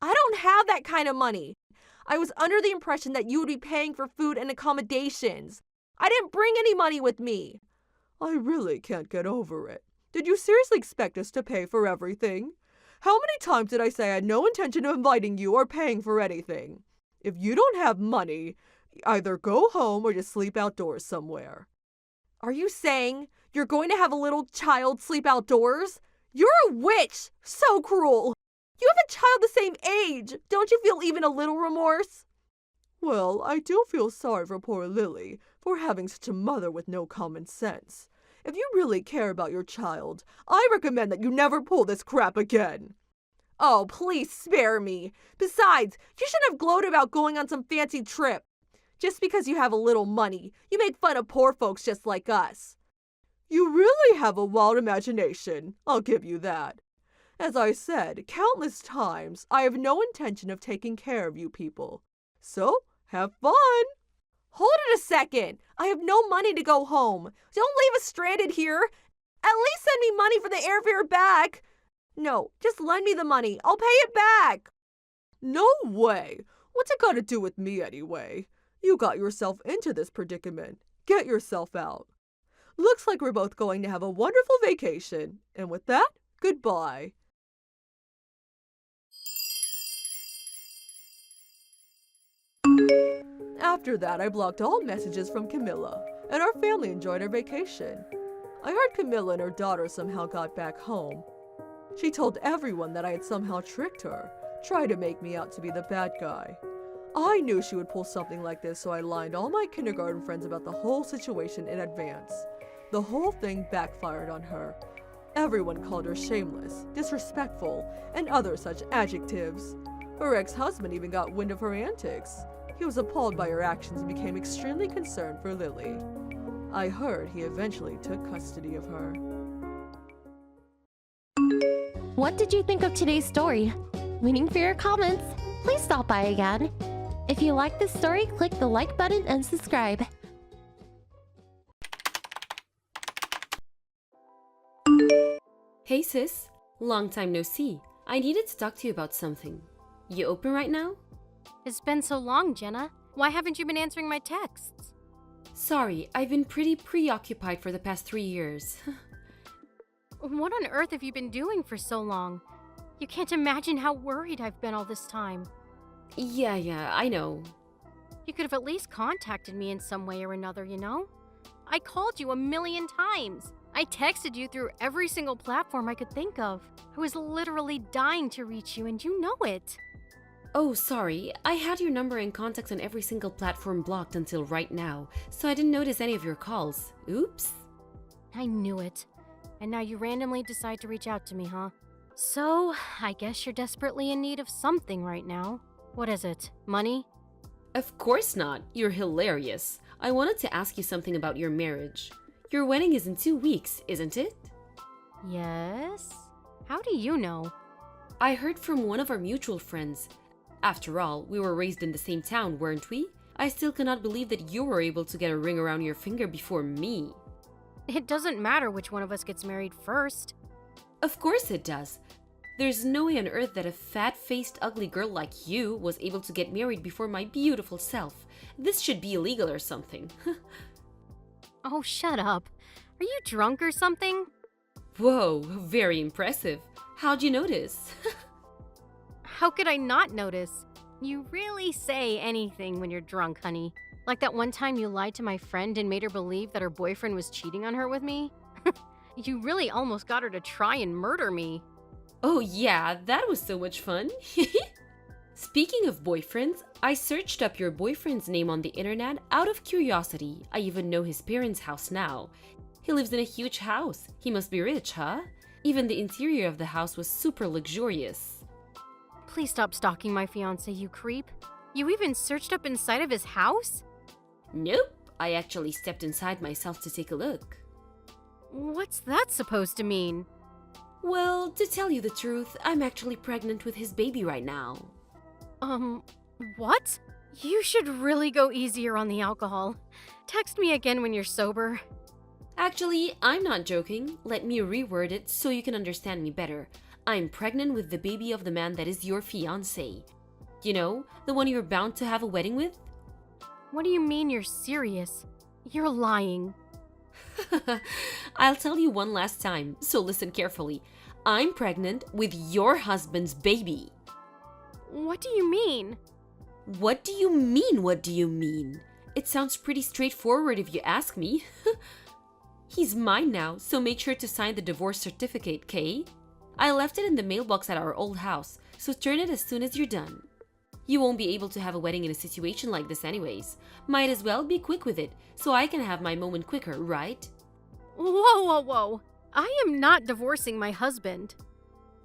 I don't have that kind of money. I was under the impression that you would be paying for food and accommodations. I didn't bring any money with me. I really can't get over it. Did you seriously expect us to pay for everything? How many times did I say I had no intention of inviting you or paying for anything? If you don't have money, either go home or just sleep outdoors somewhere. Are you saying you're going to have a little child sleep outdoors? You're a witch! So cruel! You have a child the same age! Don't you feel even a little remorse? Well, I do feel sorry for poor Lily for having such a mother with no common sense. If you really care about your child, I recommend that you never pull this crap again. Oh, please spare me. Besides, you shouldn't have gloated about going on some fancy trip. Just because you have a little money, you make fun of poor folks just like us. You really have a wild imagination, I'll give you that. As I said countless times, I have no intention of taking care of you people. So, have fun! Hold it a second. I have no money to go home. Don't leave us stranded here. At least send me money for the airfare back. No, just lend me the money. I'll pay it back. No way. What's it got to do with me anyway? You got yourself into this predicament. Get yourself out. Looks like we're both going to have a wonderful vacation. And with that, goodbye. After that, I blocked all messages from Camilla, and our family enjoyed our vacation. I heard Camilla and her daughter somehow got back home. She told everyone that I had somehow tricked her, tried to make me out to be the bad guy. I knew she would pull something like this, so I lied all my kindergarten friends about the whole situation in advance. The whole thing backfired on her. Everyone called her shameless, disrespectful, and other such adjectives. Her ex-husband even got wind of her antics. He was appalled by her actions and became extremely concerned for Lily. I heard he eventually took custody of her. What did you think of today's story? Waiting for your comments. Please stop by again. If you like this story, click the like button and subscribe. Hey sis, long time no see. I needed to talk to you about something. You open right now? It's been so long, Jenna. Why haven't you been answering my texts? Sorry, I've been pretty preoccupied for the past 3 years. What on earth have you been doing for so long? You can't imagine how worried I've been all this time. Yeah, I know. You could have at least contacted me in some way or another, you know? I called you 1,000,000 times. I texted you through every single platform I could think of. I was literally dying to reach you, and you know it. Oh, sorry. I had your number and contacts on every single platform blocked until right now, so I didn't notice any of your calls. Oops. I knew it. And now you randomly decide to reach out to me, huh? So, I guess you're desperately in need of something right now. What is it? Money? Of course not. You're hilarious. I wanted to ask you something about your marriage. Your wedding is in 2 weeks, isn't it? Yes? How do you know? I heard from one of our mutual friends. After all, we were raised in the same town, weren't we? I still cannot believe that you were able to get a ring around your finger before me. It doesn't matter which one of us gets married first. Of course it does. There's no way on earth that a fat-faced ugly girl like you was able to get married before my beautiful self. This should be illegal or something. Oh, shut up. Are you drunk or something? Whoa, very impressive. How'd you notice? How could I not notice? You really say anything when you're drunk, honey. Like that one time you lied to my friend and made her believe that her boyfriend was cheating on her with me. You really almost got her to try and murder me. Oh yeah, that was so much fun. Speaking of boyfriends, I searched up your boyfriend's name on the internet out of curiosity. I even know his parents' house now. He lives in a huge house. He must be rich, huh? Even the interior of the house was super luxurious. Please stop stalking my fiancé, you creep. You even searched up inside of his house? Nope, I actually stepped inside myself to take a look. What's that supposed to mean? Well, to tell you the truth, I'm actually pregnant with his baby right now. What? You should really go easier on the alcohol. Text me again when you're sober. Actually, I'm not joking. Let me reword it so you can understand me better. I'm pregnant with the baby of the man that is your fiancé. You know, the one you're bound to have a wedding with? What do you mean you're serious? You're lying. I'll tell you one last time, so listen carefully. I'm pregnant with your husband's baby. What do you mean? What do you mean, what do you mean? It sounds pretty straightforward if you ask me. He's mine now, so make sure to sign the divorce certificate, Kay? I left it in the mailbox at our old house, so turn it as soon as you're done. You won't be able to have a wedding in a situation like this anyways. Might as well be quick with it, so I can have my moment quicker, right? Whoa. I am not divorcing my husband.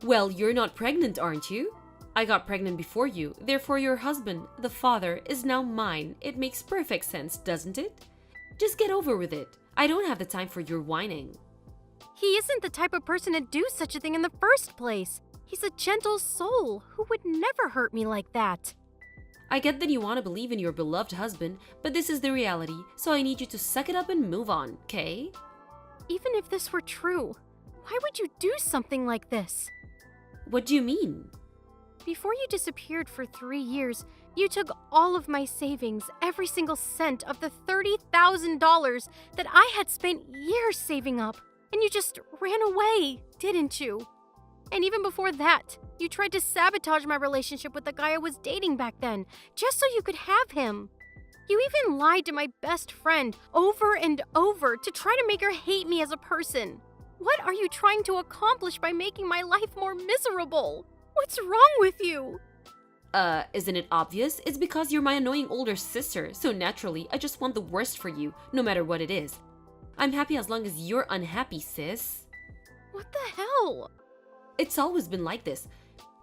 Well, you're not pregnant, aren't you? I got pregnant before you, therefore your husband, the father, is now mine. It makes perfect sense, doesn't it? Just get over with it. I don't have the time for your whining. He isn't the type of person to do such a thing in the first place. He's a gentle soul who would never hurt me like that. I get that you want to believe in your beloved husband, but this is the reality, so I need you to suck it up and move on, okay? Even if this were true, why would you do something like this? What do you mean? Before you disappeared for 3 years, you took all of my savings, every single cent of the $30,000 that I had spent years saving up, and you just ran away, didn't you? And even before that, you tried to sabotage my relationship with the guy I was dating back then, just so you could have him. You even lied to my best friend over and over to try to make her hate me as a person. What are you trying to accomplish by making my life more miserable? What's wrong with you? Isn't it obvious? It's because you're my annoying older sister, so naturally, I just want the worst for you, no matter what it is. I'm happy as long as you're unhappy, sis. What the hell? It's always been like this.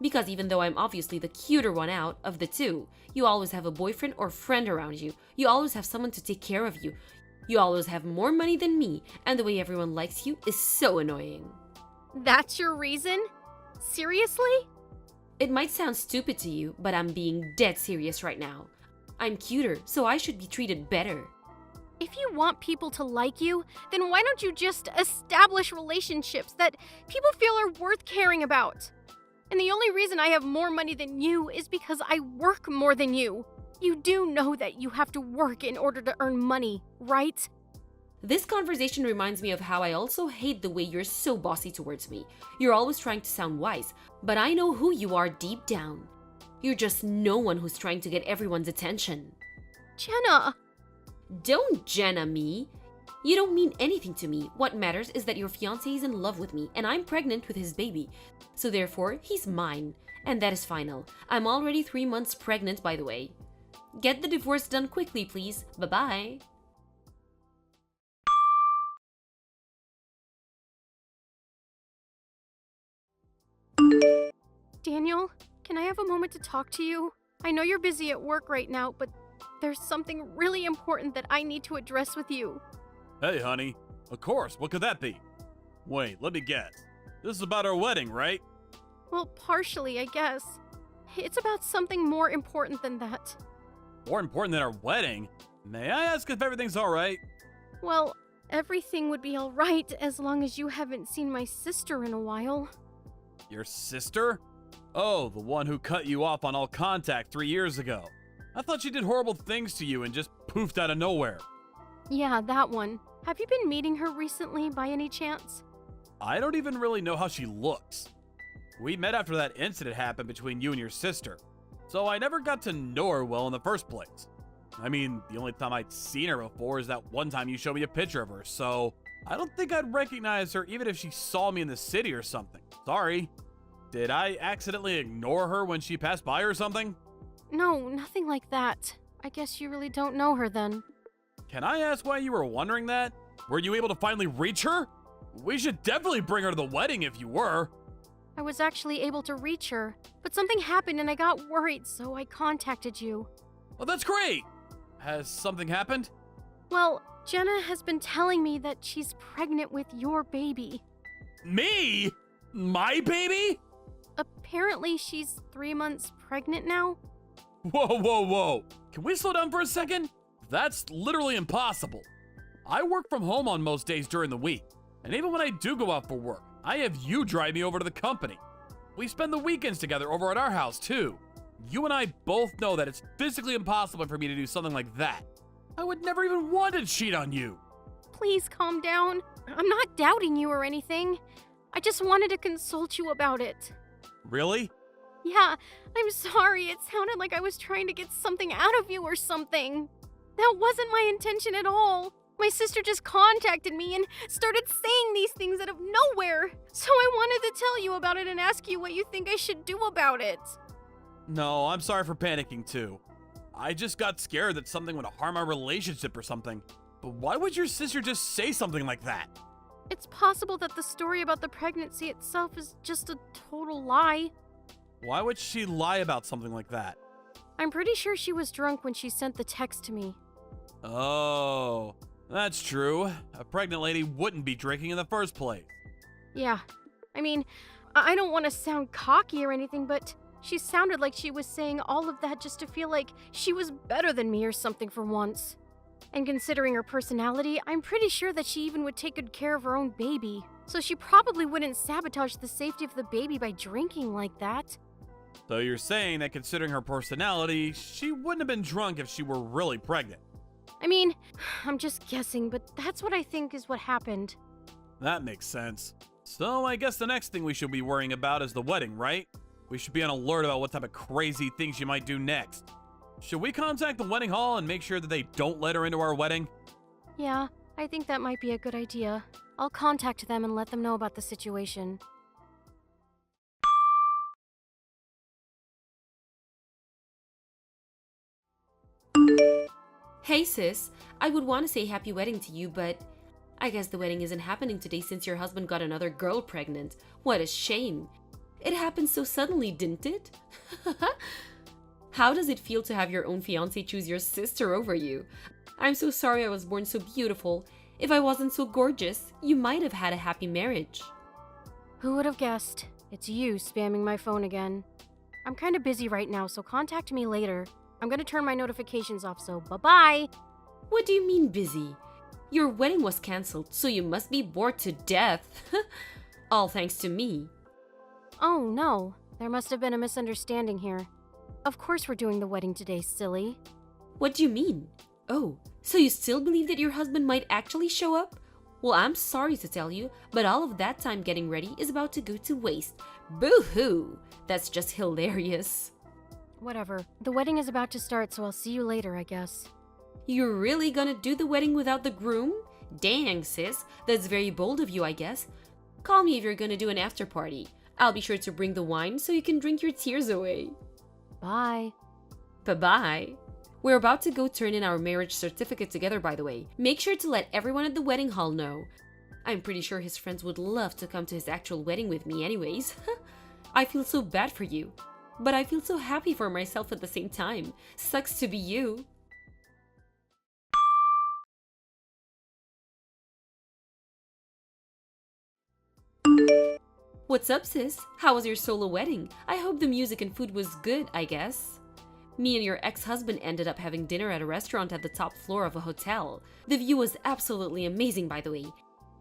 Because even though I'm obviously the cuter one out of the two, you always have a boyfriend or friend around you. You always have someone to take care of you. You always have more money than me, and the way everyone likes you is so annoying. That's your reason? Seriously? It might sound stupid to you, but I'm being dead serious right now. I'm cuter, so I should be treated better. If you want people to like you, then why don't you just establish relationships that people feel are worth caring about? And the only reason I have more money than you is because I work more than you. You do know that you have to work in order to earn money, right? This conversation reminds me of how I also hate the way you're so bossy towards me. You're always trying to sound wise, but I know who you are deep down. You're just no one who's trying to get everyone's attention. Jenna! Don't Jenna me. You don't mean anything to me. What matters is that your fiancé is in love with me and I'm pregnant with his baby. So therefore, he's mine. And that is final. I'm already 3 months pregnant, by the way. Get the divorce done quickly, please. Bye-bye. Daniel, can I have a moment to talk to you? I know you're busy at work right now, but there's something really important that I need to address with you. Hey, honey. Of course, what could that be? Wait, let me guess. This is about our wedding, right? Well, partially, I guess. It's about something more important than that. More important than our wedding? May I ask if everything's alright? Well, everything would be alright as long as you haven't seen my sister in a while. Your sister? Oh, the one who cut you off on all contact 3 years ago. I thought she did horrible things to you and just poofed out of nowhere. Yeah, that one. Have you been meeting her recently by any chance? I don't even really know how she looks. We met after that incident happened between you and your sister, so I never got to know her well in the first place. I mean, the only time I'd seen her before is that one time you showed me a picture of her, so I don't think I'd recognize her even if she saw me in the city or something. Sorry. Did I accidentally ignore her when she passed by or something? No, nothing like that. I guess you really don't know her then. Can I ask why you were wondering that? Were you able to finally reach her? We should definitely bring her to the wedding if you were. I was actually able to reach her, but something happened and I got worried, so I contacted you. Oh, that's great! Has something happened? Well, Jenna has been telling me that she's pregnant with your baby. Me? My baby? Apparently, she's 3 months pregnant now. Whoa, whoa, whoa. Can we slow down for a second? That's literally impossible. I work from home on most days during the week, and even when I do go out for work, I have you drive me over to the company. We spend the weekends together over at our house, too. You and I both know that it's physically impossible for me to do something like that. I would never even want to cheat on you. Please calm down. I'm not doubting you or anything. I just wanted to consult you about it. Really? Yeah, I'm sorry. It sounded like I was trying to get something out of you or something. That wasn't my intention at all. My sister just contacted me and started saying these things out of nowhere. So I wanted to tell you about it and ask you what you think I should do about it. No, I'm sorry for panicking too. I just got scared that something would harm our relationship or something. But why would your sister just say something like that? It's possible that the story about the pregnancy itself is just a total lie. Why would she lie about something like that? I'm pretty sure she was drunk when she sent the text to me. Oh, that's true. A pregnant lady wouldn't be drinking in the first place. Yeah, I mean, I don't want to sound cocky or anything, but she sounded like she was saying all of that just to feel like she was better than me or something for once. And considering her personality, I'm pretty sure that she even would take good care of her own baby. So she probably wouldn't sabotage the safety of the baby by drinking like that. So you're saying that considering her personality, she wouldn't have been drunk if she were really pregnant. I mean, I'm just guessing, but that's what I think is what happened. That makes sense. So I guess the next thing we should be worrying about is the wedding, right? We should be on alert about what type of crazy things she might do next. Should we contact the wedding hall and make sure that they don't let her into our wedding? Yeah, I think that might be a good idea. I'll contact them and let them know about the situation. Hey sis, I would want to say happy wedding to you, but I guess the wedding isn't happening today since your husband got another girl pregnant. What a shame. It happened so suddenly, didn't it? How does it feel to have your own fiancé choose your sister over you? I'm so sorry I was born so beautiful. If I wasn't so gorgeous, you might have had a happy marriage. Who would have guessed? It's you spamming my phone again. I'm kind of busy right now, so contact me later. I'm gonna turn my notifications off, so bye-bye. What do you mean busy? Your wedding was cancelled, so you must be bored to death. All thanks to me. Oh no, there must have been a misunderstanding here. Of course we're doing the wedding today, silly. What do you mean? Oh, so you still believe that your husband might actually show up? Well, I'm sorry to tell you, but all of that time getting ready is about to go to waste. Boo-hoo! That's just hilarious. Whatever. The wedding is about to start, so I'll see you later, I guess. You're really gonna do the wedding without the groom? Dang, sis. That's very bold of you, I guess. Call me if you're gonna do an after party. I'll be sure to bring the wine so you can drink your tears away. Bye. Bye-bye. We're about to go turn in our marriage certificate together, by the way. Make sure to let everyone at the wedding hall know. I'm pretty sure his friends would love to come to his actual wedding with me anyways. I feel so bad for you. But I feel so happy for myself at the same time. Sucks to be you. What's up, sis? How was your solo wedding? I hope the music and food was good, I guess. Me and your ex-husband ended up having dinner at a restaurant at the top floor of a hotel. The view was absolutely amazing, by the way.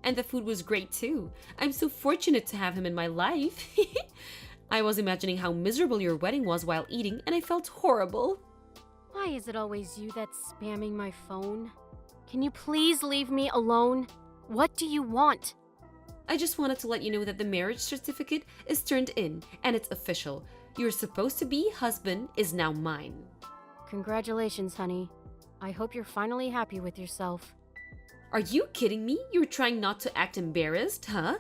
And the food was great too. I'm so fortunate to have him in my life. I was imagining how miserable your wedding was while eating, and I felt horrible. Why is it always you that's spamming my phone? Can you please leave me alone? What do you want? I just wanted to let you know that the marriage certificate is turned in, and it's official. Your supposed-to-be husband is now mine. Congratulations, honey. I hope you're finally happy with yourself. Are you kidding me? You're trying not to act embarrassed, huh?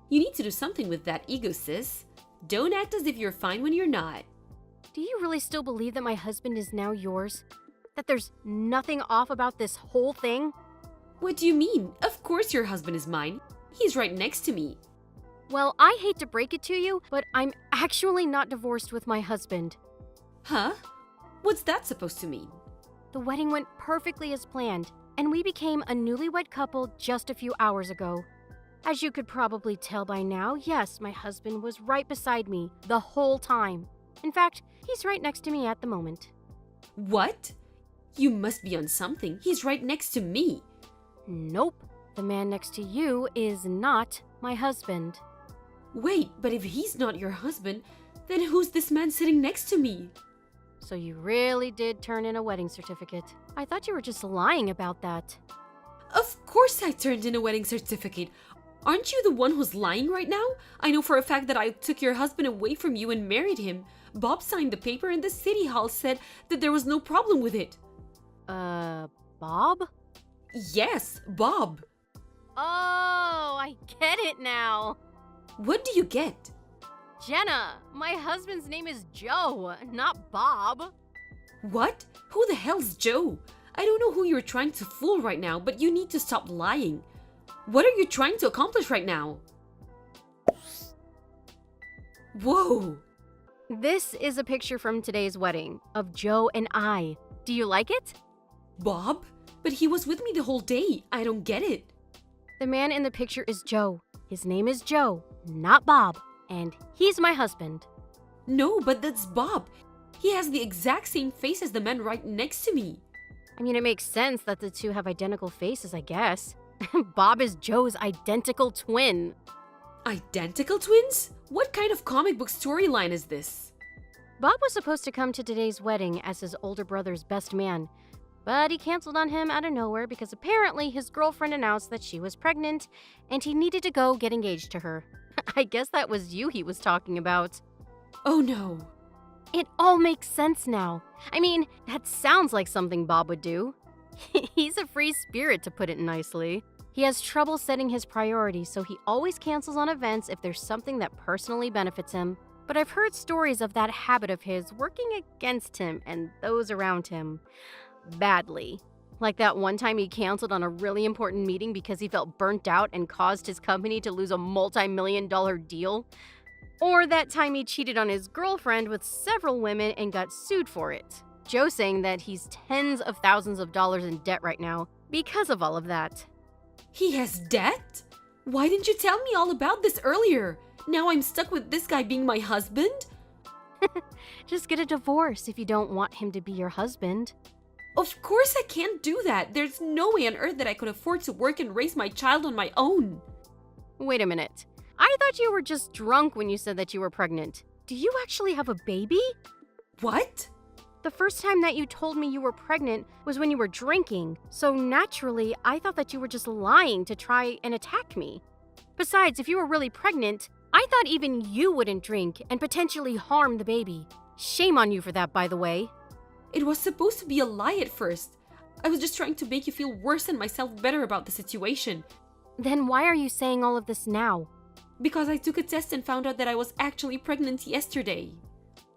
You need to do something with that ego, sis. Don't act as if you're fine when you're not. Do you really still believe that my husband is now yours? That there's nothing off about this whole thing? What do you mean? Of course your husband is mine. He's right next to me. Well, I hate to break it to you, but I'm actually not divorced with my husband. Huh? What's that supposed to mean? The wedding went perfectly as planned, and we became a newlywed couple just a few hours ago. As you could probably tell by now, yes, my husband was right beside me the whole time. In fact, he's right next to me at the moment. What? You must be on something. He's right next to me. Nope. The man next to you is not my husband. Wait, but if he's not your husband, then who's this man sitting next to me? So you really did turn in a wedding certificate. I thought you were just lying about that. Of course I turned in a wedding certificate. Aren't you the one who's lying right now? I know for a fact that I took your husband away from you and married him. Bob signed the paper and the city hall said that there was no problem with it. Bob? Yes, Bob. Oh, I get it now. What do you get? Jenna, my husband's name is Joe, not Bob. What? Who the hell's Joe? I don't know who you're trying to fool right now, but you need to stop lying. What are you trying to accomplish right now? Whoa! This is a picture from today's wedding of Joe and I. Do you like it? Bob? But he was with me the whole day. I don't get it. The man in the picture is Joe. His name is Joe, not Bob. And he's my husband. No, but that's Bob. He has the exact same face as the man right next to me. I mean, it makes sense that the two have identical faces, I guess. Bob is Joe's identical twin. Identical twins? What kind of comic book storyline is this? Bob was supposed to come to today's wedding as his older brother's best man, but he canceled on him out of nowhere because apparently his girlfriend announced that she was pregnant and he needed to go get engaged to her. I guess that was you he was talking about. Oh no. It all makes sense now. I mean, that sounds like something Bob would do. He's a free spirit, to put it nicely. He has trouble setting his priorities, so he always cancels on events if there's something that personally benefits him. But I've heard stories of that habit of his working against him and those around him. Badly. Like that one time he canceled on a really important meeting because he felt burnt out and caused his company to lose a multi-million-dollar deal? Or that time he cheated on his girlfriend with several women and got sued for it? Joe saying that he's tens of thousands of dollars in debt right now because of all of that. He has debt? Why didn't you tell me all about this earlier? Now I'm stuck with this guy being my husband? Just get a divorce if you don't want him to be your husband. Of course I can't do that. There's no way on earth that I could afford to work and raise my child on my own. Wait a minute. I thought you were just drunk when you said that you were pregnant. Do you actually have a baby? What? The first time that you told me you were pregnant was when you were drinking, so naturally, I thought that you were just lying to try and attack me. Besides, if you were really pregnant, I thought even you wouldn't drink and potentially harm the baby. Shame on you for that, by the way. It was supposed to be a lie at first. I was just trying to make you feel worse and myself better about the situation. Then why are you saying all of this now? Because I took a test and found out that I was actually pregnant yesterday.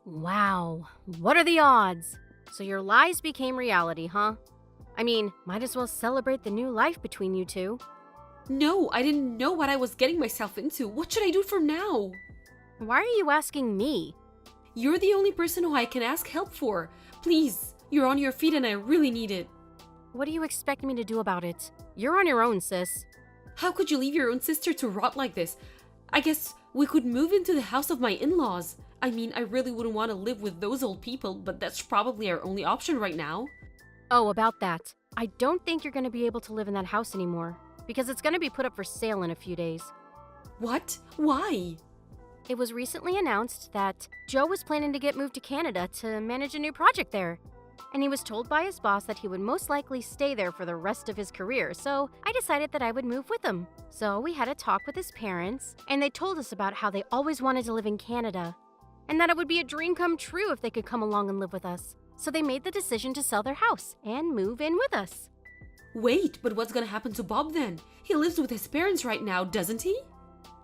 Wow, what are the odds? So your lies became reality, huh? I mean, might as well celebrate the new life between you two. No, I didn't know what I was getting myself into. What should I do from now? Why are you asking me? You're the only person who I can ask help for. Please, you're on your feet and I really need it. What do you expect me to do about it? You're on your own, sis. How could you leave your own sister to rot like this? I guess we could move into the house of my in-laws. I mean, I really wouldn't want to live with those old people, but that's probably our only option right now. Oh, about that. I don't think you're going to be able to live in that house anymore, because it's going to be put up for sale in a few days. What? Why? It was recently announced that Joe was planning to get moved to Canada to manage a new project there. And he was told by his boss that he would most likely stay there for the rest of his career, so I decided that I would move with him. So we had a talk with his parents, and they told us about how they always wanted to live in Canada, and that it would be a dream come true if they could come along and live with us. So they made the decision to sell their house and move in with us. Wait, but what's gonna happen to Bob then? He lives with his parents right now, doesn't he?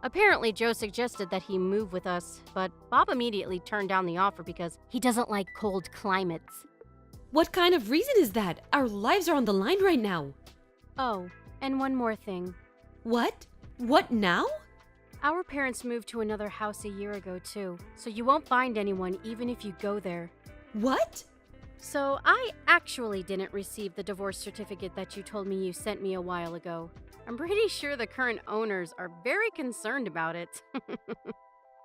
Apparently, Joe suggested that he move with us, but Bob immediately turned down the offer because he doesn't like cold climates. What kind of reason is that? Our lives are on the line right now. Oh, and one more thing. What? What now? Our parents moved to another house a year ago too, so you won't find anyone even if you go there. What? So I actually didn't receive the divorce certificate that you told me you sent me a while ago. I'm pretty sure the current owners are very concerned about it.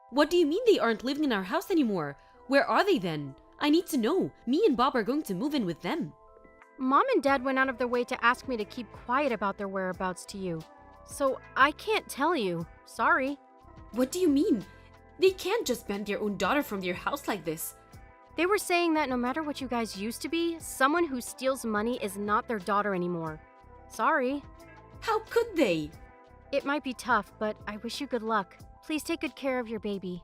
What do you mean they aren't living in our house anymore? Where are they then? I need to know. Me and Bob are going to move in with them. Mom and Dad went out of their way to ask me to keep quiet about their whereabouts to you. So I can't tell you. Sorry. What do you mean? They can't just ban their own daughter from their house like this. They were saying that no matter what you guys used to be, someone who steals money is not their daughter anymore. Sorry. How could they? It might be tough, but I wish you good luck. Please take good care of your baby.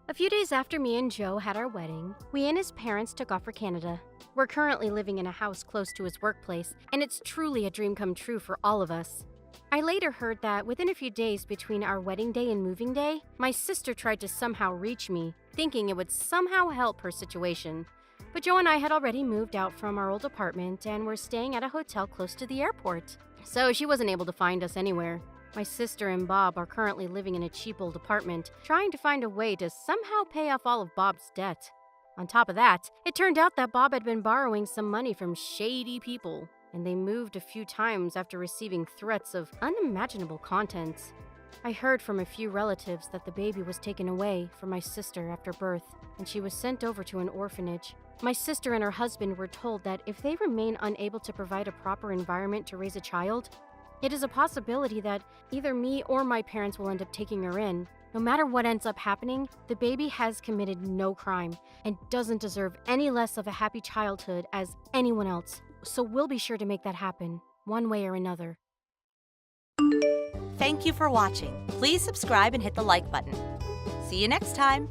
A few days after me and Joe had our wedding, we and his parents took off for Canada. We're currently living in a house close to his workplace, and it's truly a dream come true for all of us. I later heard that within a few days between our wedding day and moving day, my sister tried to somehow reach me, thinking it would somehow help her situation. But Joe and I had already moved out from our old apartment and were staying at a hotel close to the airport, so she wasn't able to find us anywhere. My sister and Bob are currently living in a cheap old apartment, trying to find a way to somehow pay off all of Bob's debt. On top of that, it turned out that Bob had been borrowing some money from shady people, and they moved a few times after receiving threats of unimaginable contents. I heard from a few relatives that the baby was taken away from my sister after birth, and she was sent over to an orphanage. My sister and her husband were told that if they remain unable to provide a proper environment to raise a child, it is a possibility that either me or my parents will end up taking her in. No matter what ends up happening, the baby has committed no crime and doesn't deserve any less of a happy childhood as anyone else. So we'll be sure to make that happen, one way or another. Thank you for watching. Please subscribe and hit the like button. See you next time.